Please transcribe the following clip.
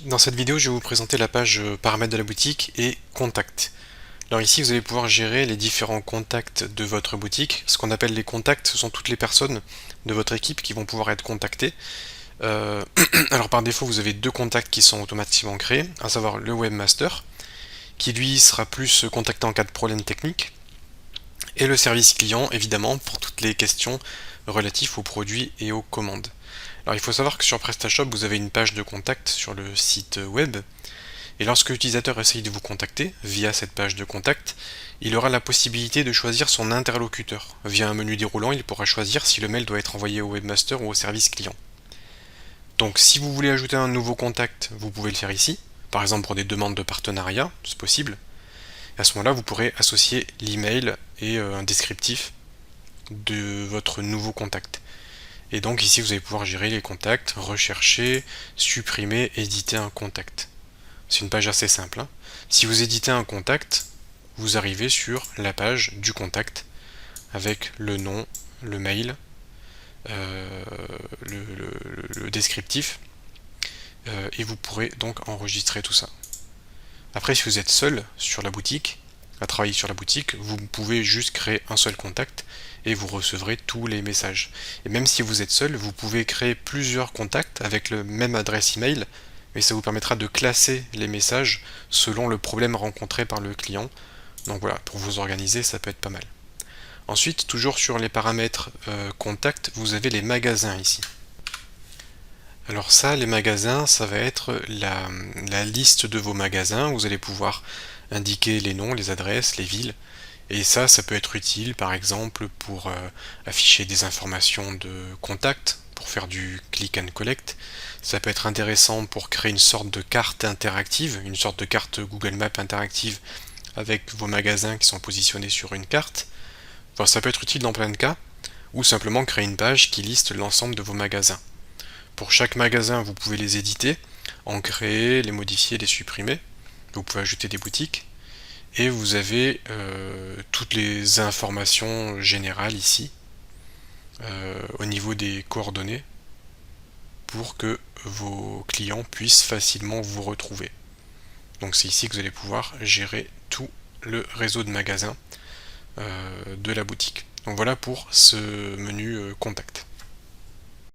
Dans cette vidéo, je vais vous présenter la page paramètres de la boutique et contacts. Alors ici, vous allez pouvoir gérer les différents contacts de votre boutique. Ce qu'on appelle les contacts, ce sont toutes les personnes de votre équipe qui vont pouvoir être contactées. Euh, alors par défaut, vous avez deux contacts qui sont automatiquement créés, à savoir le webmaster, qui lui sera plus contacté en cas de problème technique, et le service client, évidemment, pour toutes les questions relatives aux produits et aux commandes. Alors il faut savoir que sur PrestaShop, vous avez une page de contact sur le site web, et lorsque l'utilisateur essaye de vous contacter via cette page de contact, il aura la possibilité de choisir son interlocuteur. Via un menu déroulant, il pourra choisir si le mail doit être envoyé au webmaster ou au service client. Donc si vous voulez ajouter un nouveau contact, vous pouvez le faire ici, par exemple pour des demandes de partenariat, c'est possible. À ce moment-là, vous pourrez associer l'email et un descriptif de votre nouveau contact. Et donc ici, vous allez pouvoir gérer les contacts, rechercher, supprimer, éditer un contact. C'est une page assez simple, hein. Si vous éditez un contact, vous arrivez sur la page du contact avec le nom, le mail, euh, le descriptif, et vous pourrez donc enregistrer tout ça. Après, si vous êtes seul sur la boutique, à travailler sur la boutique, vous pouvez juste créer un seul contact et vous recevrez tous les messages. Et même si vous êtes seul, vous pouvez créer plusieurs contacts avec le même adresse email, mais ça vous permettra de classer les messages selon le problème rencontré par le client. Donc voilà, pour vous organiser, ça peut être pas mal. Ensuite, toujours sur les paramètres contact, vous avez les magasins ici. Alors ça, les magasins, ça va être la liste de vos magasins. Vous allez pouvoir indiquer les noms, les adresses, les villes. Et ça peut être utile par exemple pour afficher des informations de contact, pour faire du click and collect. Ça peut être intéressant pour créer une sorte de carte interactive, une sorte de carte Google Maps interactive avec vos magasins qui sont positionnés sur une carte. Enfin, ça peut être utile dans plein de cas, ou simplement créer une page qui liste l'ensemble de vos magasins. Pour chaque magasin, vous pouvez les éditer, en créer, les modifier, les supprimer. Vous pouvez ajouter des boutiques. Et vous avez toutes les informations générales ici, au niveau des coordonnées, pour que vos clients puissent facilement vous retrouver. Donc c'est ici que vous allez pouvoir gérer tout le réseau de magasins de la boutique. Donc voilà pour ce menu contact.